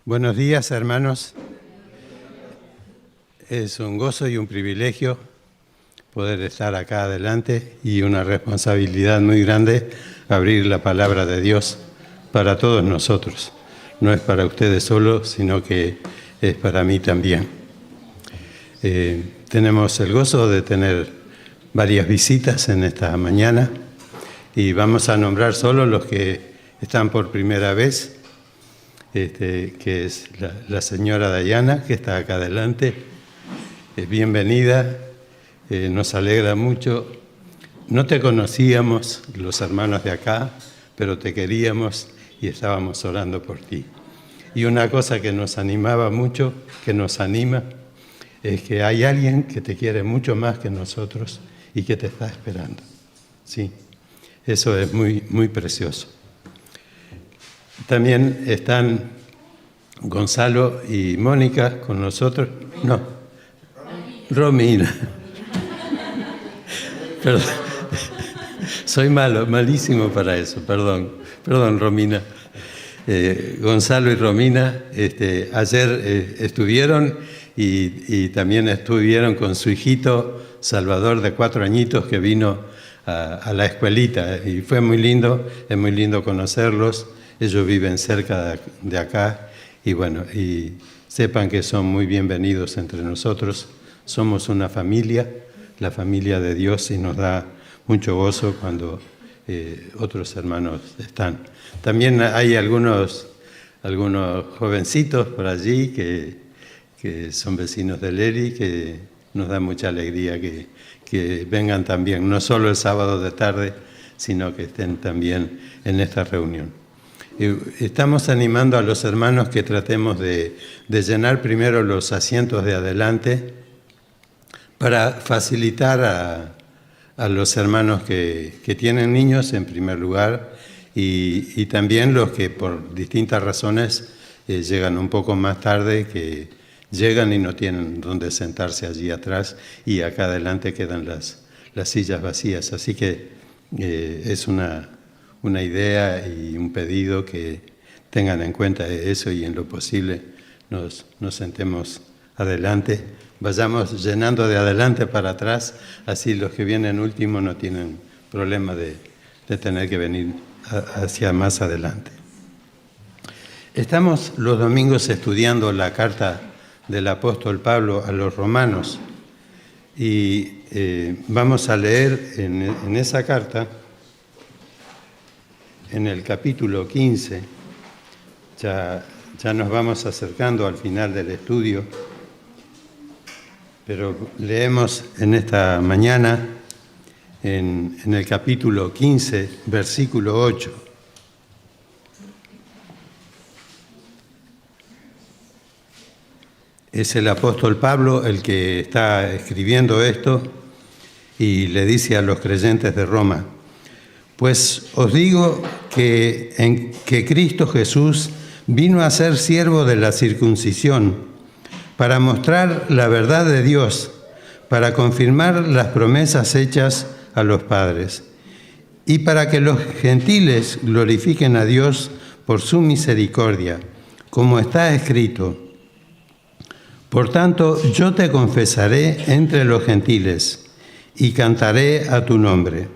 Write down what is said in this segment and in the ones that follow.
Buenos días, hermanos. Es un gozo y un privilegio poder estar acá adelante y una responsabilidad muy grande abrir la palabra de Dios para todos nosotros. No es para ustedes solo, sino que es para mí también. Tenemos el gozo de tener varias visitas en esta mañana y vamos a nombrar solo los que están por primera vez. Que es la señora Dayana, que está acá adelante. Bienvenida, nos alegra mucho. No te conocíamos, los hermanos de acá, pero te queríamos y estábamos orando por ti. Y una cosa que nos animaba mucho, que nos anima, es que hay alguien que te quiere mucho más que nosotros y que te está esperando. Sí, eso es muy, muy precioso. También están Gonzalo y Mónica con nosotros. No, Romina. Perdón. Soy malísimo para eso, perdón, Romina. Gonzalo y Romina ayer estuvieron y también estuvieron con su hijito Salvador de 4 añitos que vino a la escuelita y fue muy lindo, es muy lindo conocerlos. Ellos viven cerca de acá y bueno, y sepan que son muy bienvenidos entre nosotros. Somos una familia, la familia de Dios, y nos da mucho gozo cuando otros hermanos están. También hay algunos jovencitos por allí que son vecinos de Leri, que nos da mucha alegría que vengan también, no solo el sábado de tarde, sino que estén también en esta reunión. Estamos animando a los hermanos que tratemos de llenar primero los asientos de adelante para facilitar a los hermanos que tienen niños en primer lugar y también los que por distintas razones llegan un poco más tarde, que llegan y no tienen dónde sentarse allí atrás y acá adelante quedan las sillas vacías. Así que es una idea y un pedido que tengan en cuenta eso y en lo posible nos sentemos adelante, vayamos llenando de adelante para atrás, así los que vienen último no tienen problema de tener que venir hacia más adelante. Estamos los domingos estudiando la carta del apóstol Pablo a los romanos y vamos a leer en esa carta, en el capítulo 15, ya nos vamos acercando al final del estudio, pero leemos en esta mañana en el capítulo 15, versículo 8. Es el apóstol Pablo el que está escribiendo esto y le dice a los creyentes de Roma: pues os digo que Cristo Jesús vino a ser siervo de la circuncisión, para mostrar la verdad de Dios, para confirmar las promesas hechas a los padres, y para que los gentiles glorifiquen a Dios por su misericordia, como está escrito: por tanto, yo te confesaré entre los gentiles, y cantaré a tu nombre.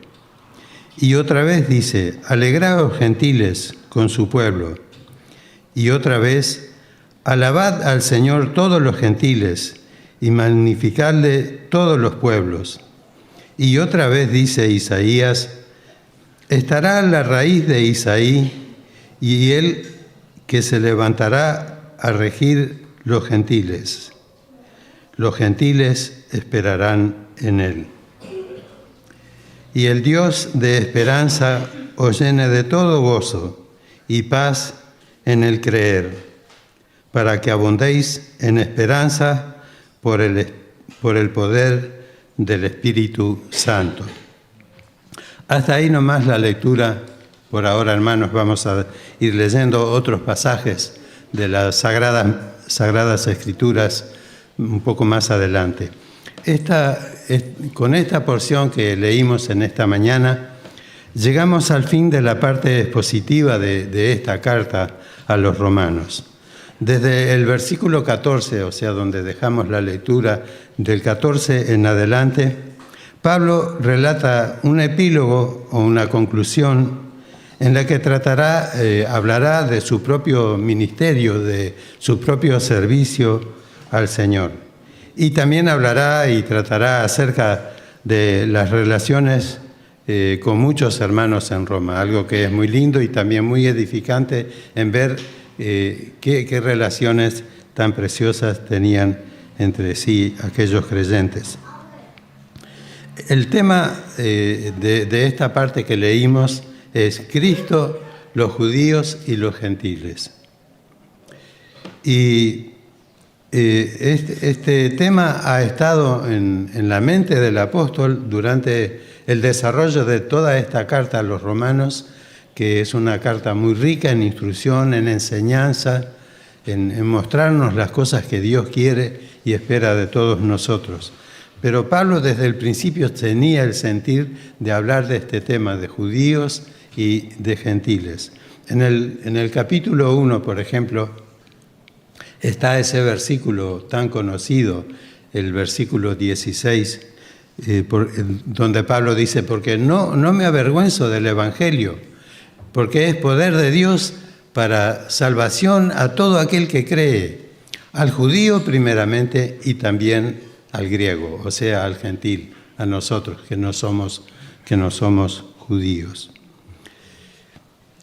Y otra vez dice: alegraos, gentiles, con su pueblo. Y otra vez: alabad al Señor todos los gentiles, y magnificadle todos los pueblos. Y otra vez dice Isaías: estará la raíz de Isaí, y él que se levantará a regir los gentiles. Los gentiles esperarán en él. Y el Dios de esperanza os llene de todo gozo y paz en el creer, para que abundéis en esperanza por el poder del Espíritu Santo. Hasta ahí nomás la lectura. Por ahora, hermanos, vamos a ir leyendo otros pasajes de las Sagradas Escrituras un poco más adelante. Con esta porción que leímos en esta mañana, llegamos al fin de la parte expositiva de esta carta a los romanos. Desde el versículo 14, o sea, donde dejamos la lectura del 14 en adelante, Pablo relata un epílogo o una conclusión en la que hablará de su propio ministerio, de su propio servicio al Señor. Y también hablará y tratará acerca de las relaciones con muchos hermanos en Roma, algo que es muy lindo y también muy edificante en ver qué relaciones tan preciosas tenían entre sí aquellos creyentes. El tema de esta parte que leímos es Cristo, los judíos y los gentiles. Y este tema ha estado en la mente del apóstol durante el desarrollo de toda esta carta a los romanos, que es una carta muy rica en instrucción, en enseñanza, en mostrarnos las cosas que Dios quiere y espera de todos nosotros. Pero Pablo desde el principio tenía el sentir de hablar de este tema, de judíos y de gentiles. En el capítulo 1, por ejemplo, está ese versículo tan conocido, el versículo 16, donde Pablo dice, porque no me avergüenzo del Evangelio, porque es poder de Dios para salvación a todo aquel que cree, al judío primeramente y también al griego, o sea, al gentil, a nosotros que no somos judíos.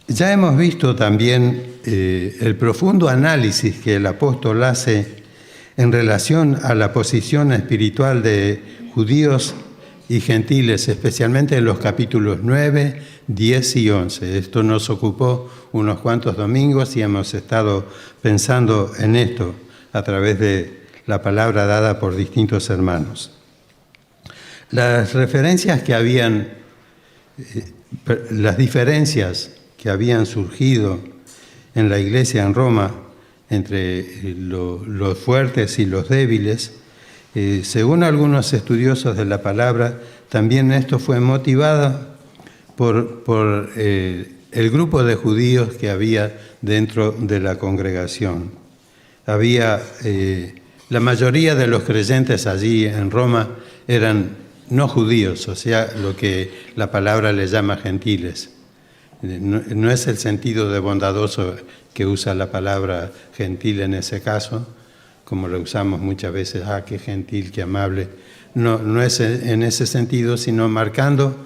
Ya hemos visto también el profundo análisis que el apóstol hace en relación a la posición espiritual de judíos y gentiles, especialmente en los capítulos 9, 10 y 11. Esto nos ocupó unos cuantos domingos y hemos estado pensando en esto a través de la palabra dada por distintos hermanos. Las referencias que habían, las diferencias que habían surgido en la iglesia en Roma entre los fuertes y los débiles, según algunos estudiosos de la palabra, también esto fue motivado por el grupo de judíos que había dentro de la congregación. Había la mayoría de los creyentes allí en Roma eran no judíos, o sea, lo que la palabra le llama gentiles. No es el sentido de bondadoso que usa la palabra gentil en ese caso, como lo usamos muchas veces, qué gentil, qué amable. No es en ese sentido, sino marcando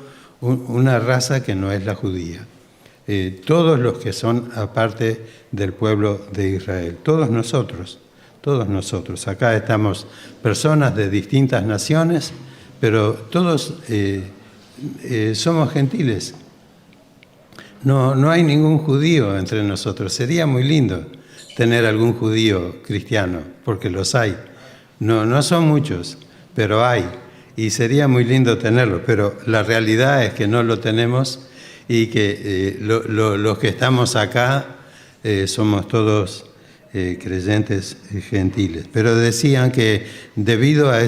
una raza que no es la judía. Todos los que son aparte del pueblo de Israel, todos nosotros. Acá estamos personas de distintas naciones, pero todos somos gentiles. No hay ningún judío entre nosotros. Sería muy lindo tener algún judío cristiano, porque los hay. No son muchos, pero hay. Y sería muy lindo tenerlo, pero la realidad es que no lo tenemos y que los que estamos acá somos todos creyentes gentiles. Pero decían que debido a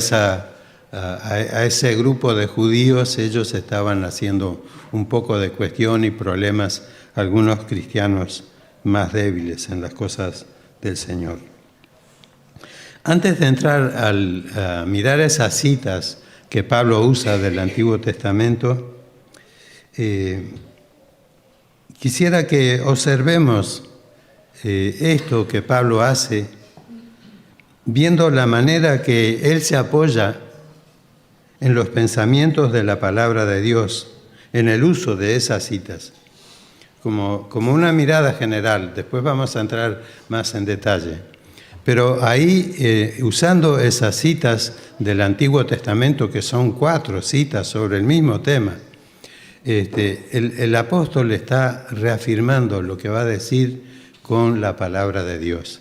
ese grupo de judíos, ellos estaban haciendo un poco de cuestión y problemas algunos cristianos más débiles en las cosas del Señor. Antes de entrar a mirar esas citas que Pablo usa del Antiguo Testamento, quisiera que observemos esto que Pablo hace, viendo la manera que él se apoya en los pensamientos de la palabra de Dios, en el uso de esas citas, como una mirada general. Después vamos a entrar más en detalle. Pero ahí, usando esas citas del Antiguo Testamento, que son 4 citas sobre el mismo tema, el apóstol está reafirmando lo que va a decir con la palabra de Dios.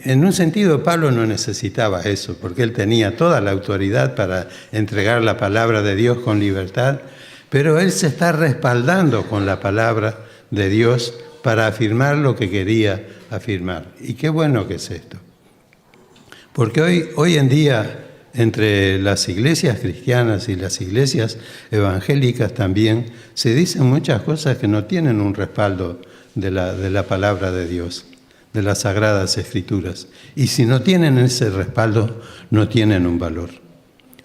En un sentido, Pablo no necesitaba eso, porque él tenía toda la autoridad para entregar la palabra de Dios con libertad, pero él se está respaldando con la palabra de Dios para afirmar lo que quería afirmar. Y qué bueno que es esto. Porque hoy en día, entre las iglesias cristianas y las iglesias evangélicas también, se dicen muchas cosas que no tienen un respaldo de la palabra de Dios. de las Sagradas Escrituras. Y si no tienen ese respaldo, no tienen un valor.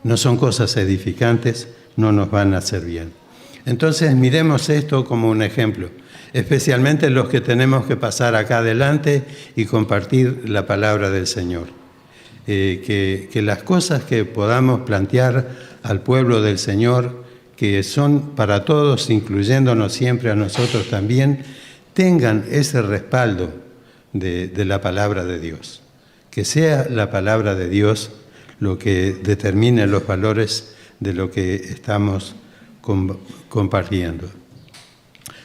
No son cosas edificantes, no nos van a hacer bien. Entonces miremos esto como un ejemplo, especialmente los que tenemos que pasar acá adelante y compartir la palabra del Señor. Que las cosas que podamos plantear al pueblo del Señor, que son para todos, incluyéndonos siempre a nosotros también, tengan ese respaldo de la palabra de Dios. Que sea la palabra de Dios lo que determine los valores de lo que estamos compartiendo.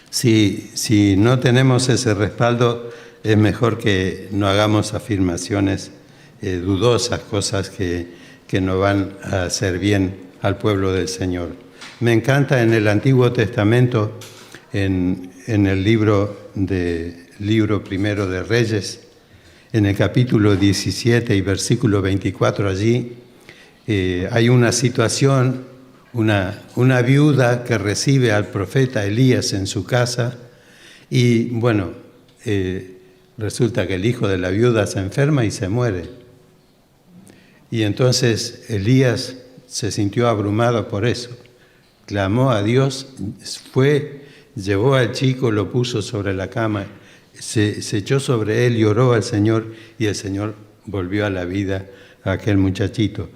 Si no tenemos ese respaldo, es mejor que no hagamos afirmaciones dudosas, cosas que no van a hacer bien al pueblo del Señor. Me encanta en el Antiguo Testamento, en el libro primero de Reyes, en el capítulo 17 y versículo 24 allí, hay una situación, una viuda que recibe al profeta Elías en su casa y, bueno, resulta que el hijo de la viuda se enferma y se muere. Y entonces Elías se sintió abrumado por eso. Clamó a Dios, llevó al chico, lo puso sobre la cama, se echó sobre él y oró al Señor, y el Señor volvió a la vida a aquel muchachito.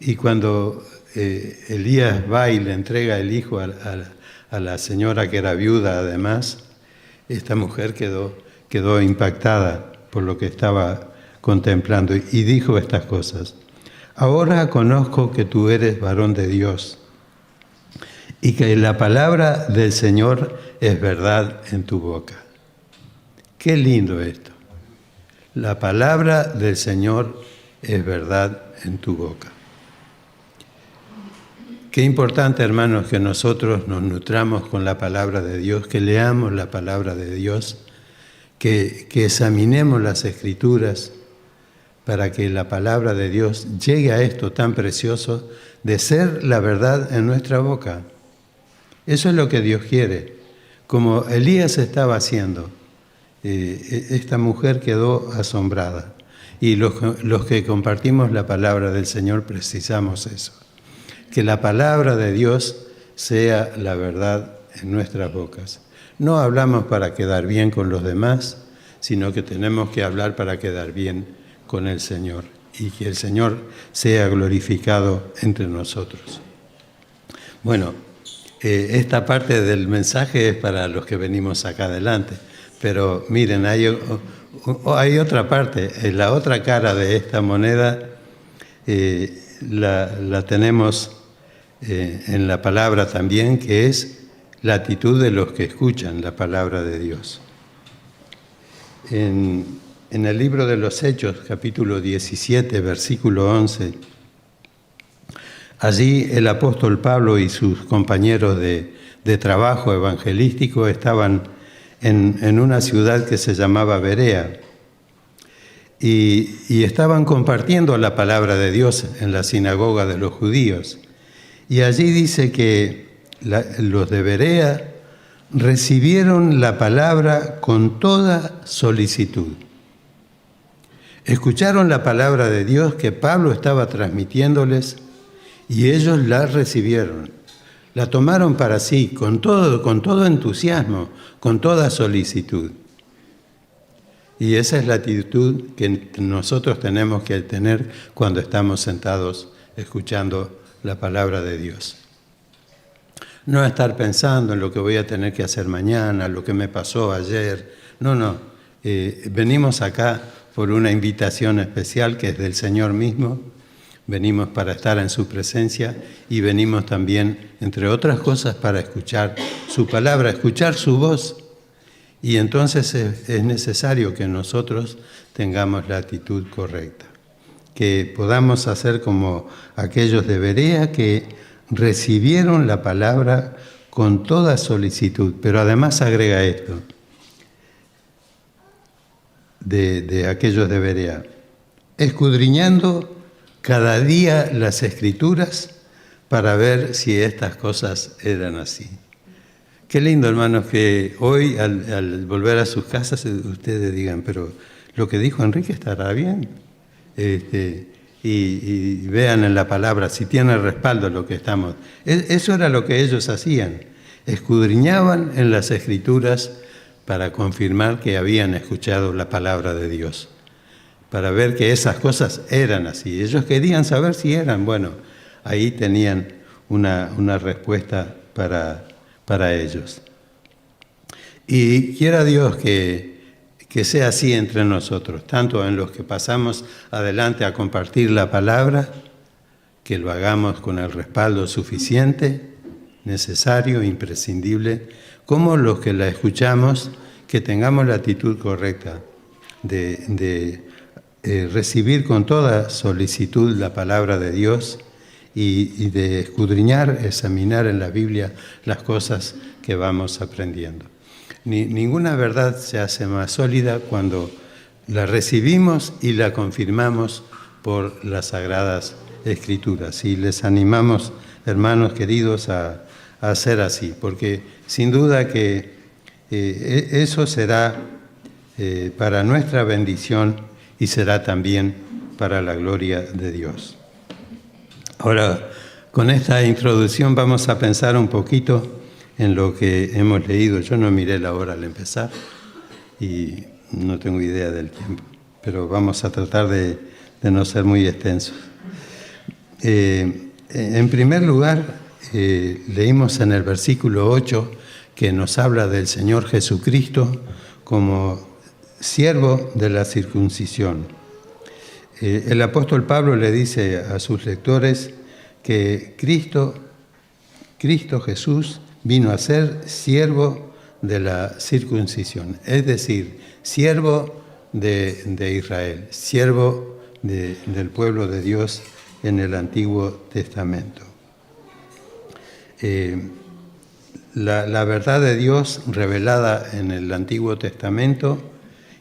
Y cuando Elías va y le entrega el hijo a la señora que era viuda además, esta mujer quedó impactada por lo que estaba contemplando y dijo estas cosas. Ahora conozco que tú eres varón de Dios y que la palabra del Señor es verdad en tu boca. Qué lindo esto. La palabra del Señor es verdad en tu boca. Qué importante, hermanos, que nosotros nos nutramos con la palabra de Dios, que leamos la palabra de Dios, que examinemos las Escrituras para que la palabra de Dios llegue a esto tan precioso de ser la verdad en nuestra boca. Eso es lo que Dios quiere. Como Elías estaba haciendo, esta mujer quedó asombrada. Y los que compartimos la palabra del Señor precisamos eso. Que la palabra de Dios sea la verdad en nuestras bocas. No hablamos para quedar bien con los demás, sino que tenemos que hablar para quedar bien con el Señor y que el Señor sea glorificado entre nosotros. Bueno, esta parte del mensaje es para los que venimos acá adelante, pero miren, hay otra parte, la otra cara de esta moneda la tenemos en la palabra también, que es la actitud de los que escuchan la palabra de Dios. En el libro de los Hechos, capítulo 17, versículo 11, allí el apóstol Pablo y sus compañeros de trabajo evangelístico estaban en una ciudad que se llamaba Berea y estaban compartiendo la palabra de Dios en la sinagoga de los judíos. Y allí dice que los de Berea recibieron la palabra con toda solicitud. Escucharon la palabra de Dios que Pablo estaba transmitiéndoles y ellos la recibieron. La tomaron para sí con todo entusiasmo, con toda solicitud. Y esa es la actitud que nosotros tenemos que tener cuando estamos sentados escuchando la palabra de Dios. No estar pensando en lo que voy a tener que hacer mañana, lo que me pasó ayer. No. Venimos acá por una invitación especial que es del Señor mismo. Venimos para estar en su presencia y venimos también, entre otras cosas, para escuchar su palabra, escuchar su voz. Y entonces es necesario que nosotros tengamos la actitud correcta. Que podamos hacer como aquellos de Berea que recibieron la palabra con toda solicitud. Pero además agrega esto, de aquellos de Berea, escudriñando cada día las Escrituras para ver si estas cosas eran así. Qué lindo, hermanos, que hoy al volver a sus casas ustedes digan, pero lo que dijo Enrique estará bien. Y vean en la palabra si tiene respaldo lo que estamos. Eso era lo que ellos hacían. Escudriñaban en las Escrituras para confirmar que habían escuchado la palabra de Dios, para ver que esas cosas eran así. Ellos querían saber si eran. Bueno, ahí tenían una respuesta para ellos. Y quiera Dios que sea así entre nosotros, tanto en los que pasamos adelante a compartir la palabra, que lo hagamos con el respaldo suficiente, necesario, imprescindible, como los que la escuchamos, que tengamos la actitud correcta de recibir con toda solicitud la palabra de Dios y de escudriñar, examinar en la Biblia las cosas que vamos aprendiendo. Ninguna verdad se hace más sólida cuando la recibimos y la confirmamos por las Sagradas Escrituras. Y les animamos, hermanos queridos, a hacer así, porque sin duda que eso será para nuestra bendición y será también para la gloria de Dios. Ahora, con esta introducción vamos a pensar un poquito en lo que hemos leído. Yo no miré la hora al empezar y no tengo idea del tiempo, pero vamos a tratar de no ser muy extensos. En primer lugar, leímos en el versículo 8 que nos habla del Señor Jesucristo como siervo de la circuncisión. El apóstol Pablo le dice a sus lectores que Cristo Jesús vino a ser siervo de la circuncisión, es decir, siervo de Israel, siervo del pueblo de Dios en el Antiguo Testamento. La verdad de Dios revelada en el Antiguo Testamento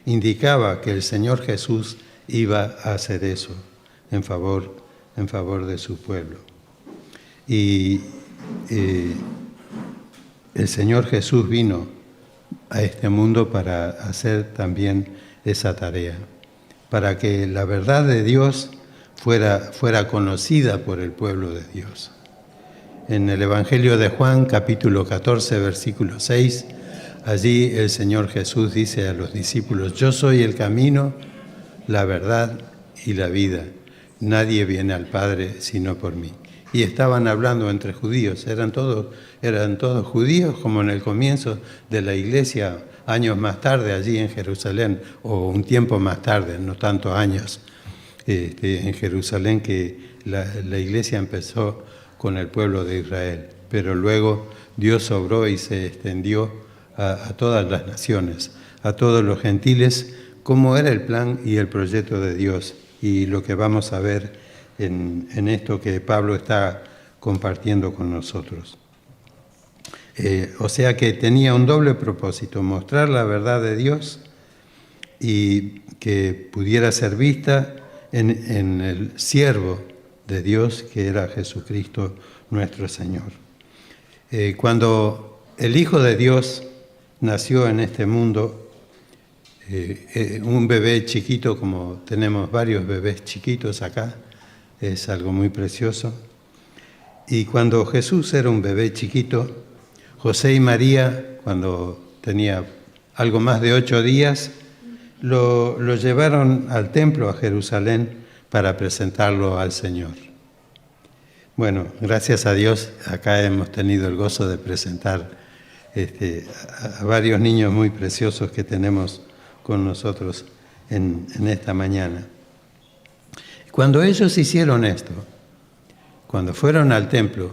indicaba que el Señor Jesús iba a hacer eso en favor de su pueblo. Y el Señor Jesús vino a este mundo para hacer también esa tarea, para que la verdad de Dios fuera conocida por el pueblo de Dios. En el Evangelio de Juan, capítulo 14, versículo 6, allí el Señor Jesús dice a los discípulos: yo soy el camino, la verdad y la vida. Nadie viene al Padre sino por mí. Y estaban hablando entre judíos, eran todos judíos, como en el comienzo de la iglesia, años más tarde allí en Jerusalén, o un tiempo más tarde, no tantos años, en Jerusalén, que la iglesia empezó con el pueblo de Israel, pero luego Dios obró y se extendió a todas las naciones, a todos los gentiles, como era el plan y el proyecto de Dios, y lo que vamos a ver en esto que Pablo está compartiendo con nosotros. O sea que tenía un doble propósito: mostrar la verdad de Dios y que pudiera ser vista en el siervo de Dios, que era Jesucristo nuestro Señor. Cuando el Hijo de Dios nació en este mundo, un bebé chiquito, como tenemos varios bebés chiquitos acá, es algo muy precioso. Y cuando Jesús era un bebé chiquito, José y María, cuando tenía algo más de 8 días, lo llevaron al templo, a Jerusalén, para presentarlo al Señor. Bueno, gracias a Dios, acá hemos tenido el gozo de presentar a varios niños muy preciosos que tenemos con nosotros en esta mañana. Cuando ellos hicieron esto, cuando fueron al templo,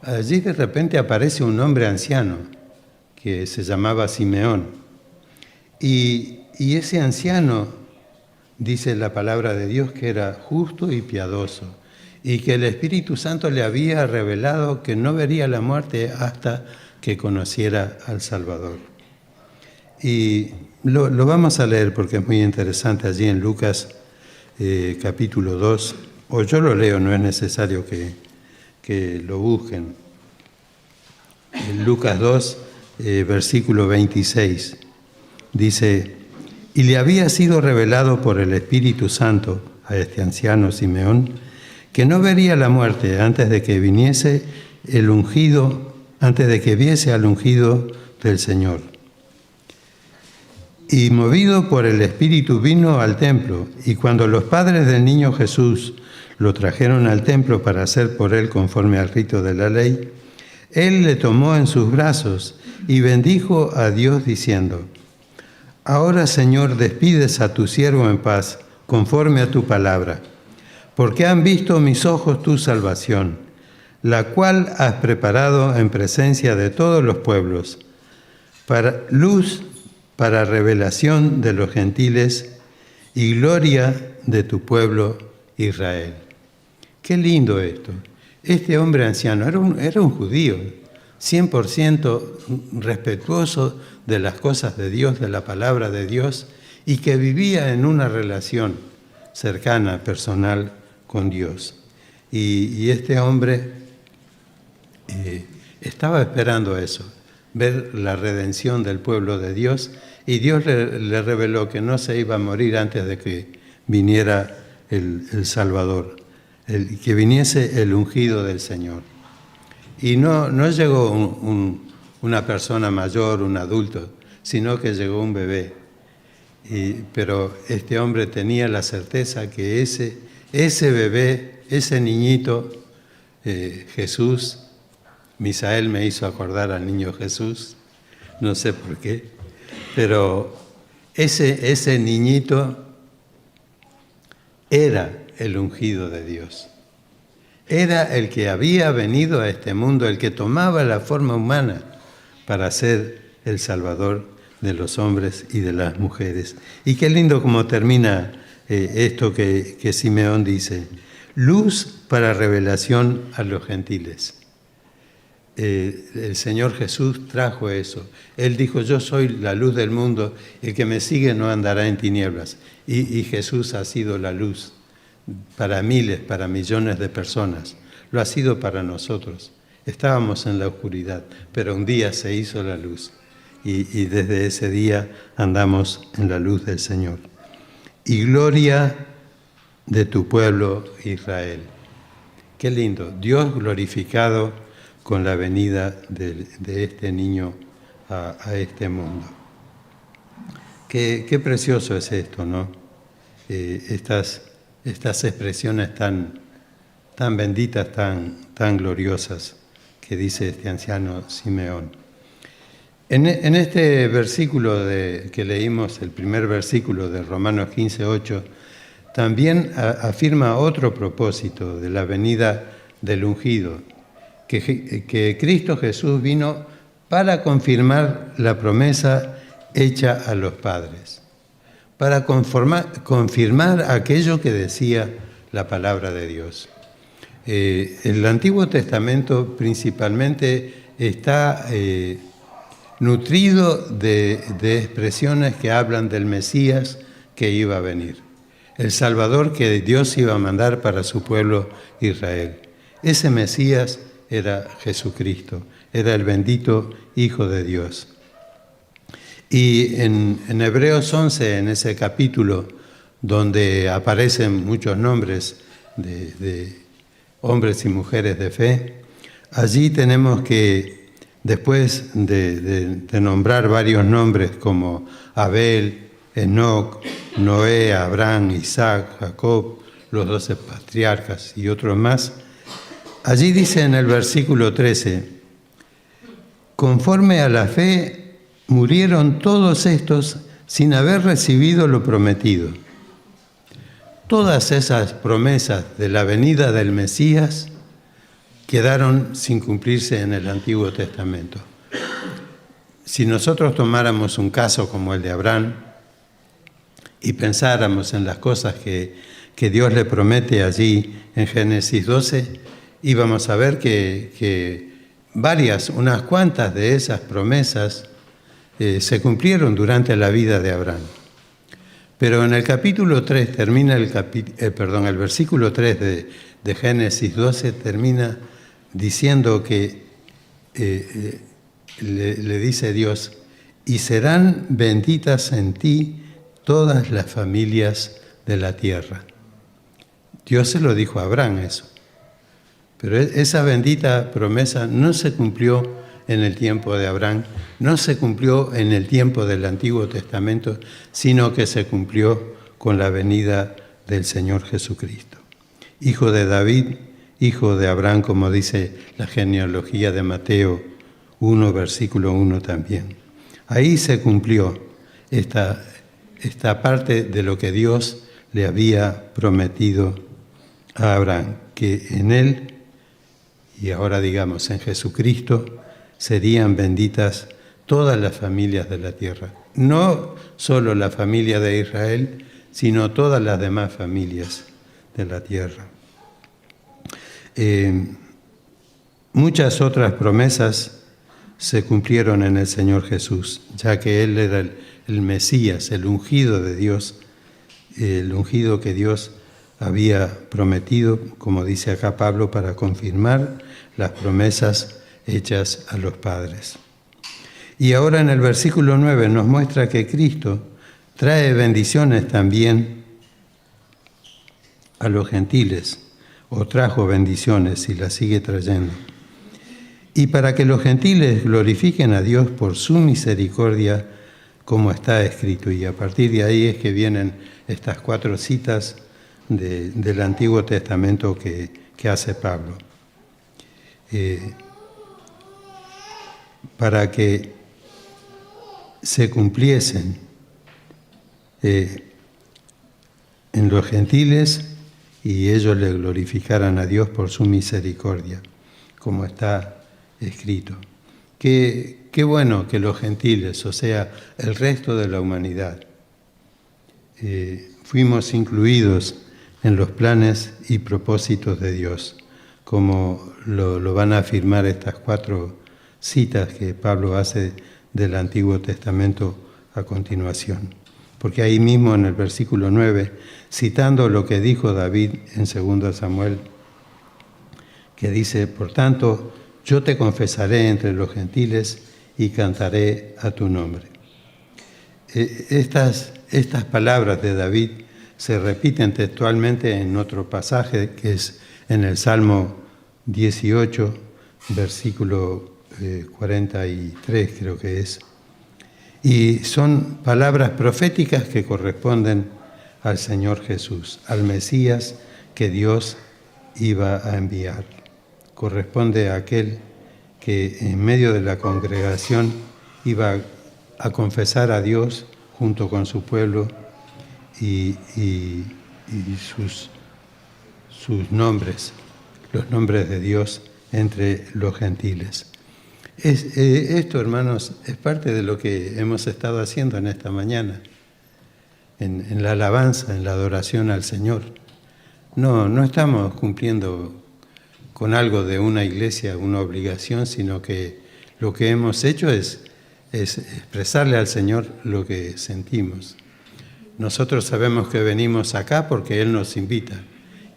allí de repente aparece un hombre anciano que se llamaba Simeón. Y ese anciano, dice la palabra de Dios, que era justo y piadoso, y que el Espíritu Santo le había revelado que no vería la muerte hasta que conociera al Salvador. Y lo vamos a leer porque es muy interesante allí en Lucas capítulo 2, o yo lo leo, no es necesario que lo busquen. En Lucas 2, versículo 26, dice: Y le había sido revelado por el Espíritu Santo a este anciano Simeón que no vería la muerte antes de que viniese el ungido, antes de que viese al ungido del Señor. Y movido por el Espíritu vino al templo, y cuando los padres del niño Jesús lo trajeron al templo para hacer por él conforme al rito de la ley, él le tomó en sus brazos y bendijo a Dios diciendo: Ahora, Señor, despides a tu siervo en paz, conforme a tu palabra, porque han visto mis ojos tu salvación, la cual has preparado en presencia de todos los pueblos, para luz, para revelación de los gentiles y gloria de tu pueblo Israel. Qué lindo esto. Este hombre anciano era un judío, 100% respetuoso de las cosas de Dios, de la palabra de Dios, y que vivía en una relación cercana, personal con Dios. Y este hombre estaba esperando eso, ver la redención del pueblo de Dios, y Dios le reveló que no se iba a morir antes de que viniera el Salvador, que viniese el ungido del Señor. Y no llegó una persona mayor, un adulto, sino que llegó un bebé. Pero este hombre tenía la certeza que ese bebé, ese niñito, Jesús, Misael me hizo acordar al niño Jesús, no sé por qué, pero ese niñito era el ungido de Dios. Era el que había venido a este mundo, el que tomaba la forma humana para ser el Salvador de los hombres y de las mujeres. Y qué lindo como termina esto que Simeón dice: luz para revelación a los gentiles. El Señor Jesús trajo eso. Él dijo: yo soy la luz del mundo, el que me sigue no andará en tinieblas. Y Jesús ha sido la luz para miles, para millones de personas. Lo ha sido para nosotros. Estábamos en la oscuridad, pero un día se hizo la luz. Y desde ese día andamos en la luz del Señor. Y gloria de tu pueblo Israel. Qué lindo. Dios glorificado con la venida de este niño a este mundo. Qué precioso es esto, ¿no? Estas expresiones tan benditas, tan gloriosas que dice este anciano Simeón. En este versículo que leímos, el primer versículo de Romanos 15:8, también afirma otro propósito de la venida del ungido, que Cristo Jesús vino para confirmar la promesa hecha a los padres, para confirmar aquello que decía la palabra de Dios. El Antiguo Testamento principalmente está nutrido de expresiones que hablan del Mesías que iba a venir, el Salvador que Dios iba a mandar para su pueblo Israel. Ese Mesías era Jesucristo, era el bendito Hijo de Dios. Y en Hebreos 11, en ese capítulo donde aparecen muchos nombres de hombres y mujeres de fe, allí tenemos que, después de nombrar varios nombres como Abel, Enoc, Noé, Abraham, Isaac, Jacob, los 12 patriarcas y otros más, allí dice en el versículo 13: conforme a la fe murieron todos estos sin haber recibido lo prometido. Todas esas promesas de la venida del Mesías quedaron sin cumplirse en el Antiguo Testamento. Si nosotros tomáramos un caso como el de Abraham y pensáramos en las cosas que Dios le promete allí en Génesis 12, íbamos a ver que unas cuantas de esas promesas se cumplieron durante la vida de Abraham. Pero en el capítulo 3 termina el versículo 3 de Génesis 12 termina diciendo que le dice Dios: y serán benditas en ti todas las familias de la tierra. Dios se lo dijo a Abraham eso. Pero esa bendita promesa no se cumplió en el tiempo de Abraham, no se cumplió en el tiempo del Antiguo Testamento, sino que se cumplió con la venida del Señor Jesucristo. Hijo de David, hijo de Abraham, como dice la genealogía de Mateo 1, versículo 1 también. Ahí se cumplió esta parte de lo que Dios le había prometido a Abraham, que en él, y ahora digamos en Jesucristo, serían benditas todas las familias de la tierra. No solo la familia de Israel, sino todas las demás familias de la tierra. Muchas otras promesas se cumplieron en el Señor Jesús, ya que Él era el Mesías, el ungido de Dios, el ungido que Dios había prometido, como dice acá Pablo, para confirmar las promesas hechas a los padres. Y ahora en el versículo 9 nos muestra que Cristo trae bendiciones también a los gentiles, o trajo bendiciones y las sigue trayendo. Y para que los gentiles glorifiquen a Dios por su misericordia, como está escrito. Y a partir de ahí es que vienen estas 4 citas del Antiguo Testamento que hace Pablo. Para que se cumpliesen en los gentiles y ellos le glorificaran a Dios por su misericordia, como está escrito. Qué bueno que los gentiles, o sea, el resto de la humanidad, fuimos incluidos en los planes y propósitos de Dios, como lo van a afirmar estas 4 citas que Pablo hace del Antiguo Testamento a continuación. Porque ahí mismo en el versículo 9, citando lo que dijo David en 2 Samuel, que dice, por tanto, yo te confesaré entre los gentiles y cantaré a tu nombre. Estas palabras de David se repiten textualmente en otro pasaje que es en el Salmo 18, versículo 43 creo que es. Y son palabras proféticas que corresponden al Señor Jesús, al Mesías que Dios iba a enviar. Corresponde a aquel que en medio de la congregación iba a confesar a Dios junto con su pueblo y sus nombres, los nombres de Dios entre los gentiles. Esto, hermanos, es parte de lo que hemos estado haciendo en esta mañana, en la alabanza, en la adoración al Señor. No estamos cumpliendo con algo de una iglesia, una obligación, sino que lo que hemos hecho es expresarle al Señor lo que sentimos. Nosotros sabemos que venimos acá porque Él nos invita.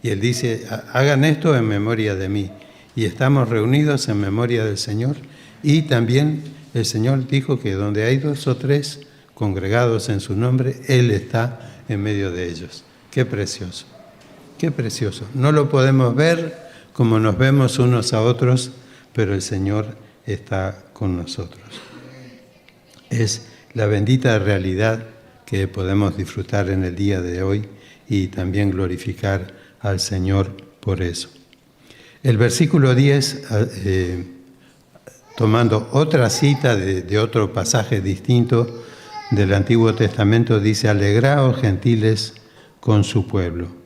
Y Él dice, hagan esto en memoria de mí. Y estamos reunidos en memoria del Señor. Y también el Señor dijo que donde hay 2 o 3 congregados en su nombre, Él está en medio de ellos. Qué precioso, qué precioso. No lo podemos ver como nos vemos unos a otros, pero el Señor está con nosotros. Es la bendita realidad que podemos disfrutar en el día de hoy y también glorificar al Señor por eso. El versículo 10, tomando otra cita de otro pasaje distinto del Antiguo Testamento, dice, alegraos gentiles con su pueblo.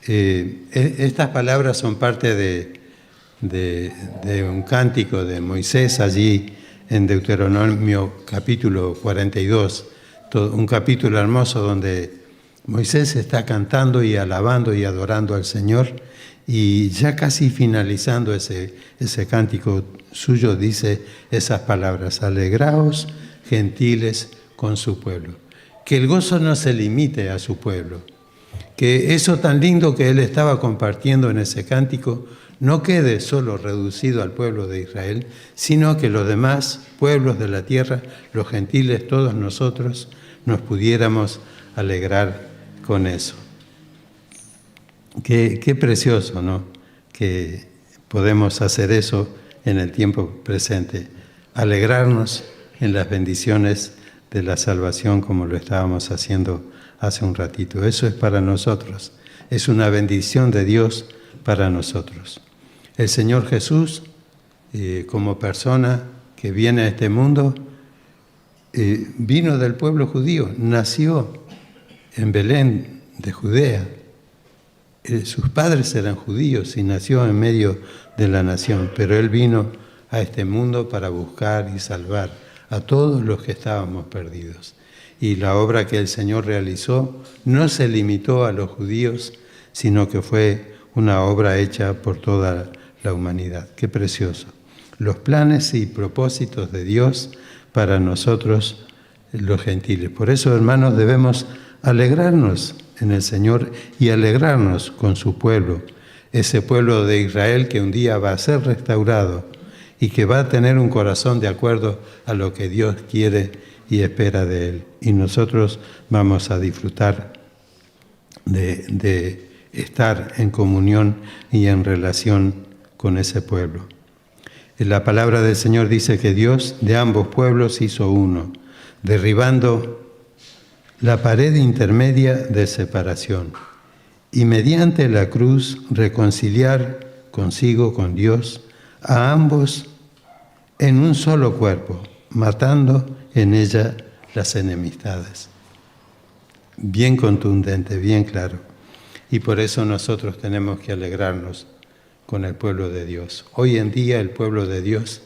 Estas palabras son parte de un cántico de Moisés allí en Deuteronomio capítulo 42, un capítulo hermoso donde Moisés está cantando y alabando y adorando al Señor, y ya casi finalizando ese cántico suyo dice esas palabras, alegraos gentiles con su pueblo. Que el gozo no se limite a su pueblo, que eso tan lindo que él estaba compartiendo en ese cántico no quede solo reducido al pueblo de Israel, sino que los demás pueblos de la tierra, los gentiles, todos nosotros, nos pudiéramos alegrar con eso. Qué precioso, ¿no? Que podemos hacer eso en el tiempo presente, alegrarnos en las bendiciones de la salvación como lo estábamos haciendo hace un ratito. Eso es para nosotros, es una bendición de Dios para nosotros. El Señor Jesús, como persona que viene a este mundo, vino del pueblo judío, nació en Belén de Judea. Sus padres eran judíos y nació en medio de la nación, pero Él vino a este mundo para buscar y salvar a todos los que estábamos perdidos. Y la obra que el Señor realizó no se limitó a los judíos, sino que fue una obra hecha por toda la humanidad. Qué precioso. Los planes y propósitos de Dios para nosotros, los gentiles. Por eso, hermanos, debemos alegrarnos en el Señor y alegrarnos con su pueblo, ese pueblo de Israel que un día va a ser restaurado y que va a tener un corazón de acuerdo a lo que Dios quiere y espera de él. Y nosotros vamos a disfrutar de estar en comunión y en relación con ese pueblo. La palabra del Señor dice que Dios de ambos pueblos hizo uno, derribando la pared intermedia de separación y mediante la cruz reconciliar consigo, con Dios, a ambos en un solo cuerpo, matando en ella las enemistades. Bien contundente, bien claro. Y por eso nosotros tenemos que alegrarnos con el pueblo de Dios. Hoy en día el pueblo de Dios,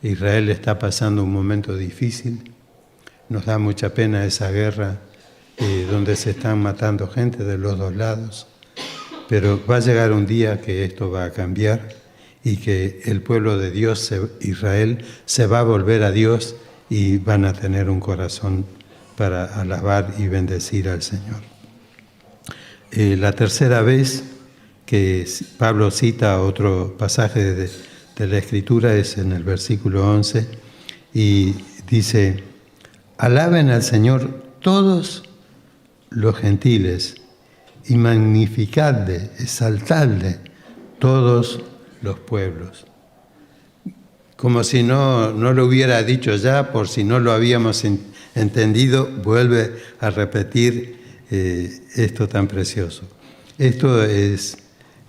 Israel está pasando un momento difícil. Nos da mucha pena esa guerra donde se están matando gente de los dos lados. Pero va a llegar un día que esto va a cambiar y que el pueblo de Dios, Israel, se va a volver a Dios y van a tener un corazón para alabar y bendecir al Señor. La tercera vez que Pablo cita otro pasaje de la Escritura es en el versículo 11 y dice: alaben al Señor todos los gentiles y magnificadle, exaltadle todos los pueblos. Como si no lo hubiera dicho ya, por si no lo habíamos entendido, vuelve a repetir esto tan precioso. Esto es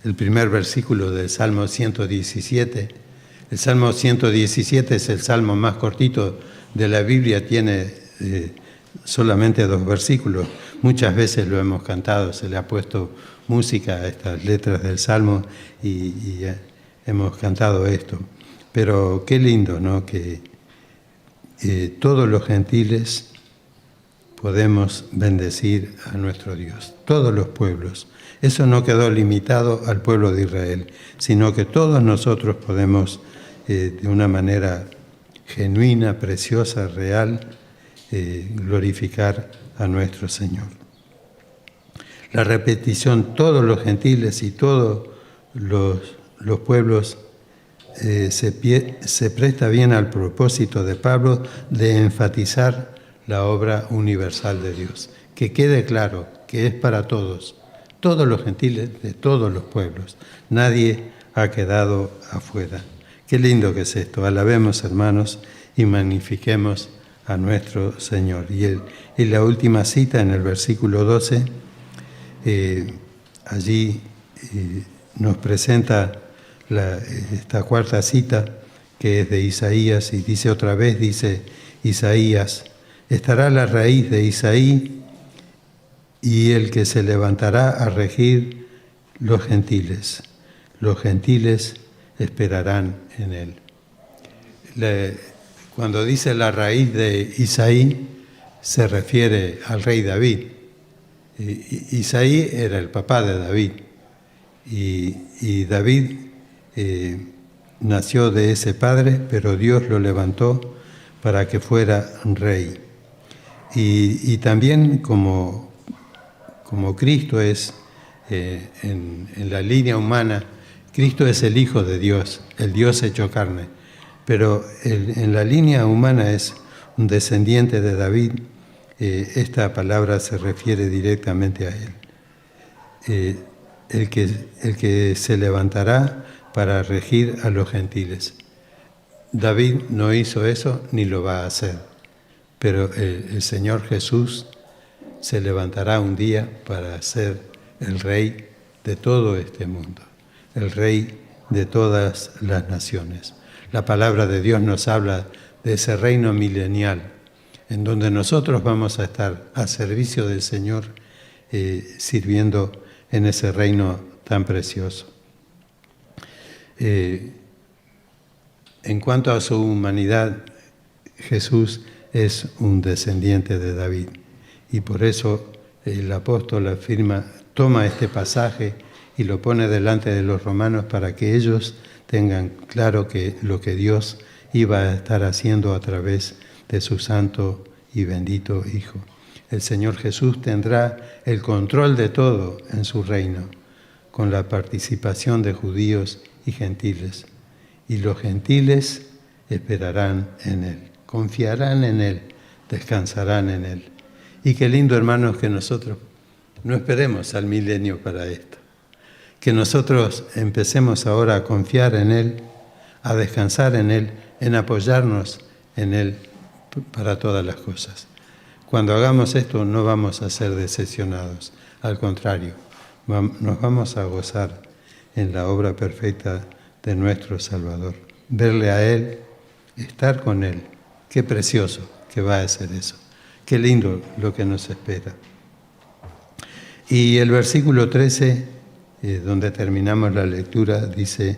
el primer versículo del Salmo 117. El Salmo 117 es el salmo más cortito de la Biblia, tiene solamente 2 versículos. Muchas veces lo hemos cantado, se le ha puesto música a estas letras del Salmo y hemos cantado esto. Pero qué lindo, ¿no? Que todos los gentiles podemos bendecir a nuestro Dios, todos los pueblos. Eso no quedó limitado al pueblo de Israel, sino que todos nosotros podemos, de una manera genuina, preciosa, real, glorificar a nuestro Señor. La repetición, todos los gentiles y todos los pueblos, se presta bien al propósito de Pablo de enfatizar la obra universal de Dios. Que quede claro que es para todos los gentiles de todos los pueblos. Nadie ha quedado afuera. Qué lindo que es esto. Alabemos, hermanos, y magnifiquemos a nuestro Señor. Y la última cita en el versículo 12, allí nos presenta esta cuarta cita que es de Isaías, y dice otra vez, dice Isaías: estará la raíz de Isaí y el que se levantará a regir los gentiles esperarán en él. Cuando dice la raíz de Isaí, se refiere al rey David. Isaí era el papá de David, y David nació de ese padre, pero Dios lo levantó para que fuera rey. Y también como Cristo es en la línea humana, Cristo es el Hijo de Dios, el Dios hecho carne, pero en la línea humana es un descendiente de David, esta palabra se refiere directamente a Él. El que se levantará para regir a los gentiles. David no hizo eso ni lo va a hacer, pero el Señor Jesús se levantará un día para ser el Rey de todo este mundo, el Rey de todas las naciones. La palabra de Dios nos habla de ese reino milenial, en donde nosotros vamos a estar a servicio del Señor, sirviendo en ese reino tan precioso. En cuanto a su humanidad, Jesús es un descendiente de David. Y por eso el apóstol afirma, toma este pasaje y lo pone delante de los romanos para que ellos tengan claro que lo que Dios iba a estar haciendo a través de su santo y bendito Hijo. El Señor Jesús tendrá el control de todo en su reino, con la participación de judíos y gentiles. Y los gentiles esperarán en Él, confiarán en Él, descansarán en Él. Y qué lindo, hermanos, que nosotros no esperemos al milenio para esto. Que nosotros empecemos ahora a confiar en Él, a descansar en Él, en apoyarnos en Él para todas las cosas. Cuando hagamos esto no vamos a ser decepcionados, al contrario, nos vamos a gozar en la obra perfecta de nuestro Salvador. Verle a Él, estar con Él, qué precioso que va a ser eso, qué lindo lo que nos espera. Y el versículo 13, donde terminamos la lectura, dice,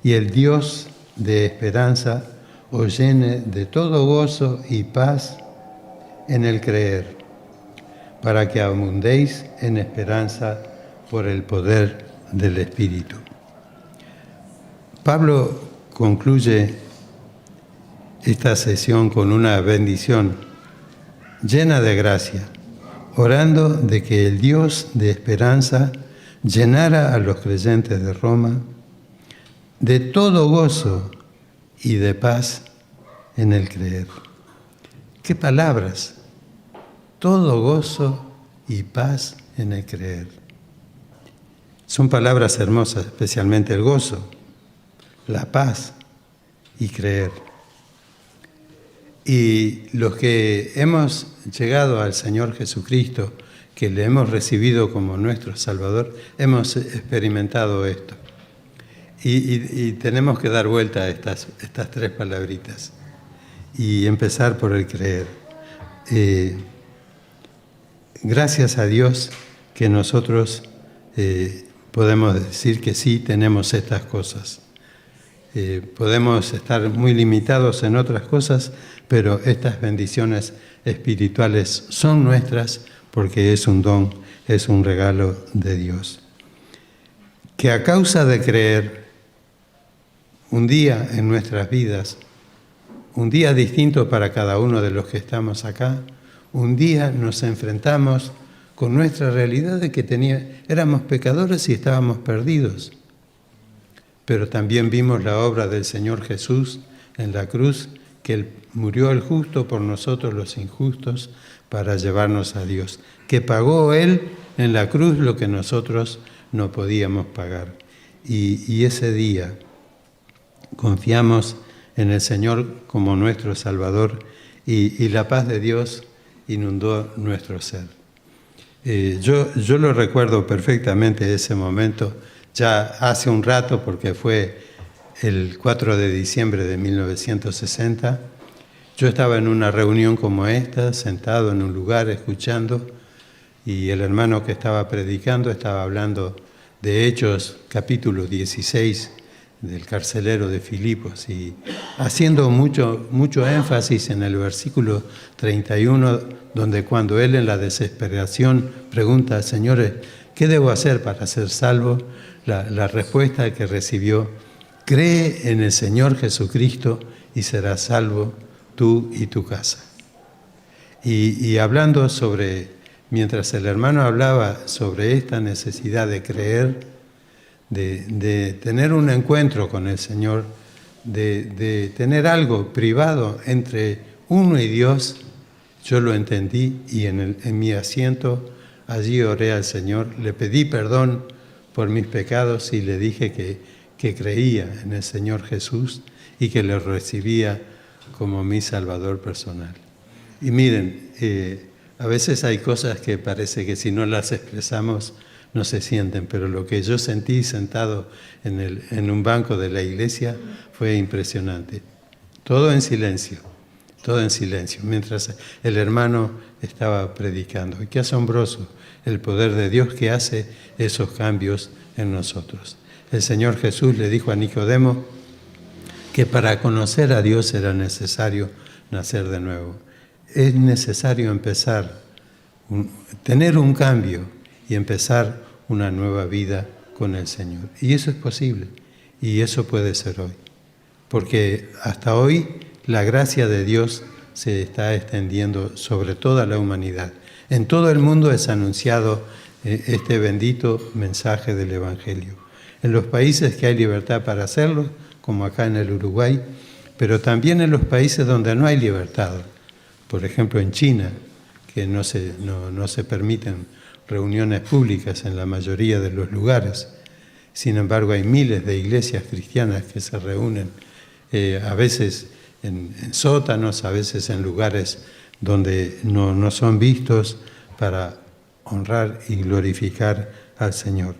y el Dios de esperanza os llene de todo gozo y paz en el creer, para que abundéis en esperanza por el poder del Espíritu. Pablo concluye esta sesión con una bendición llena de gracia, orando de que el Dios de esperanza llenara a los creyentes de Roma de todo gozo y de paz en el creer. ¡Qué palabras! Todo gozo y paz en el creer. Son palabras hermosas, especialmente el gozo, la paz y creer. Y los que hemos llegado al Señor Jesucristo, que le hemos recibido como nuestro Salvador, hemos experimentado esto. Y tenemos que dar vuelta a estas tres palabritas y empezar por el creer. Gracias a Dios que nosotros podemos decir que sí tenemos estas cosas. Podemos estar muy limitados en otras cosas, pero estas bendiciones espirituales son nuestras porque es un don, es un regalo de Dios. Que a causa de creer, un día en nuestras vidas, un día distinto para cada uno de los que estamos acá, un día nos enfrentamos con nuestra realidad de que éramos pecadores y estábamos perdidos. Pero también vimos la obra del Señor Jesús en la cruz, que Él murió el justo por nosotros los injustos para llevarnos a Dios, que pagó Él en la cruz lo que nosotros no podíamos pagar. Y ese día confiamos en el Señor como nuestro Salvador y la paz de Dios inundó nuestro ser. Yo lo recuerdo perfectamente ese momento, ya hace un rato porque fue el 4 de diciembre de 1960. Yo estaba en una reunión como esta, sentado en un lugar escuchando, y el hermano que estaba predicando estaba hablando de Hechos capítulo 16 del carcelero de Filipos y haciendo mucho énfasis en el versículo 31, donde cuando él en la desesperación pregunta, Señores, ¿qué debo hacer para ser salvo? La respuesta que recibió, cree en el Señor Jesucristo y serás salvo tú y tu casa. Y hablando mientras el hermano hablaba sobre esta necesidad de creer, de tener un encuentro con el Señor, de tener algo privado entre uno y Dios, Yo lo entendí y en mi asiento allí oré al Señor, le pedí perdón por mis pecados y le dije que creía en el Señor Jesús y que lo recibía como mi Salvador personal. Y miren, a veces hay cosas que parece que si no las expresamos no se sienten, pero lo que yo sentí sentado en un banco de la iglesia fue impresionante. Todo en silencio, mientras el hermano estaba predicando. Y qué asombroso el poder de Dios que hace esos cambios en nosotros. El Señor Jesús le dijo a Nicodemo que para conocer a Dios era necesario nacer de nuevo. Es necesario empezar, tener un cambio y empezar una nueva vida con el Señor. Y eso es posible, y eso puede ser hoy. Porque hasta hoy la gracia de Dios se está extendiendo sobre toda la humanidad. En todo el mundo es anunciado este bendito mensaje del Evangelio. En los países que hay libertad para hacerlo, como acá en el Uruguay, pero también en los países donde no hay libertad. Por ejemplo, en China, que no se permiten reuniones públicas en la mayoría de los lugares. Sin embargo, hay miles de iglesias cristianas que se reúnen, a veces en sótanos, a veces en lugares donde no son vistos, para honrar y glorificar al Señor.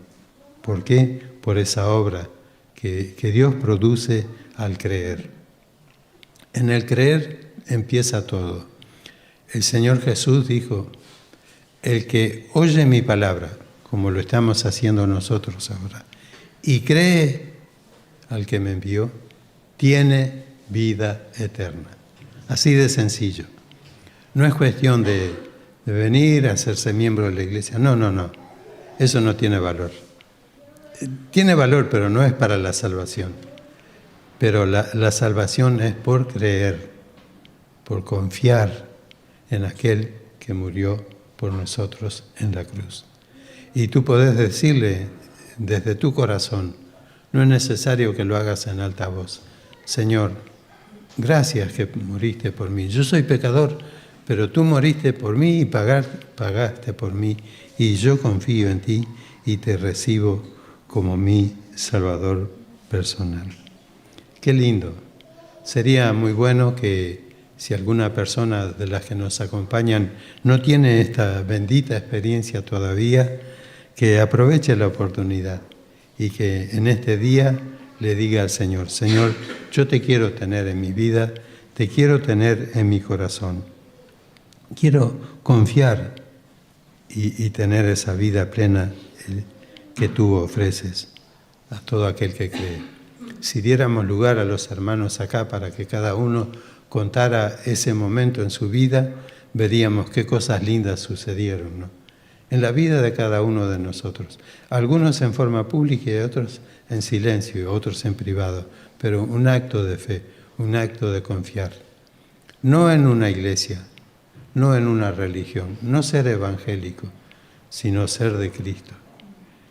¿Por qué? Por esa obra que Dios produce al creer. En el creer empieza todo. El Señor Jesús dijo: el que oye mi palabra, como lo estamos haciendo nosotros ahora, y cree al que me envió, tiene vida eterna. Así de sencillo. No es cuestión de venir a hacerse miembro de la iglesia. No. Eso no tiene valor. Tiene valor, pero no es para la salvación. Pero la salvación es por creer, por confiar en aquel que murió por nosotros en la cruz. Y tú podés decirle desde tu corazón, no es necesario que lo hagas en alta voz: Señor, gracias que moriste por mí. Yo soy pecador, pero tú moriste por mí y pagaste por mí, y yo confío en ti y te recibo como mi Salvador personal. Qué lindo. Sería muy bueno que si alguna persona de las que nos acompañan no tiene esta bendita experiencia todavía, que aproveche la oportunidad y que en este día le diga al Señor: Señor, yo te quiero tener en mi vida, te quiero tener en mi corazón. Quiero confiar y tener esa vida plena que tú ofreces a todo aquel que cree. Si diéramos lugar a los hermanos acá para que cada uno contara ese momento en su vida, veríamos qué cosas lindas sucedieron, ¿no? En la vida de cada uno de nosotros. Algunos en forma pública y otros en silencio, y otros en privado, pero un acto de fe, un acto de confiar. No en una iglesia, no en una religión, no ser evangélico, sino ser de Cristo.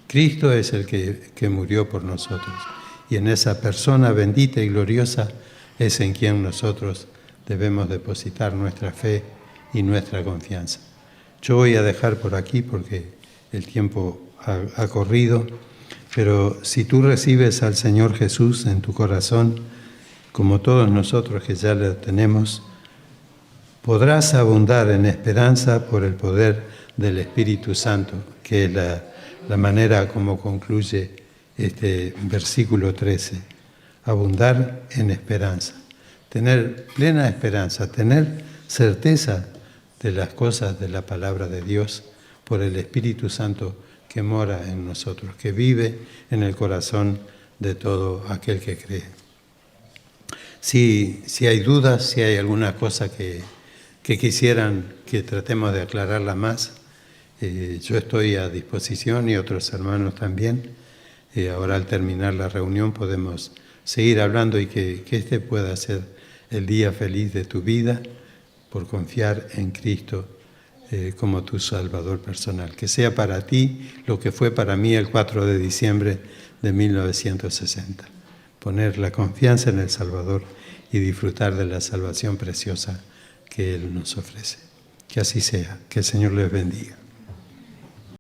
Cristo es el que murió por nosotros, y en esa persona bendita y gloriosa es en quien nosotros debemos depositar nuestra fe y nuestra confianza. Yo voy a dejar por aquí porque el tiempo ha corrido, pero si tú recibes al Señor Jesús en tu corazón, como todos nosotros que ya lo tenemos, podrás abundar en esperanza por el poder del Espíritu Santo, que es la manera como concluye este versículo 13. Abundar en esperanza, tener plena esperanza, tener certeza de las cosas de la palabra de Dios por el Espíritu Santo que mora en nosotros, que vive en el corazón de todo aquel que cree. Si hay dudas, si hay alguna cosa que quisieran que tratemos de aclararla más, yo estoy a disposición y otros hermanos también. Ahora al terminar la reunión podemos seguir hablando y que este pueda ser el día feliz de tu vida por confiar en Cristo como tu Salvador personal. Que sea para ti lo que fue para mí el 4 de diciembre de 1960. Poner la confianza en el Salvador y disfrutar de la salvación preciosa que Él nos ofrece. Que así sea, que el Señor les bendiga.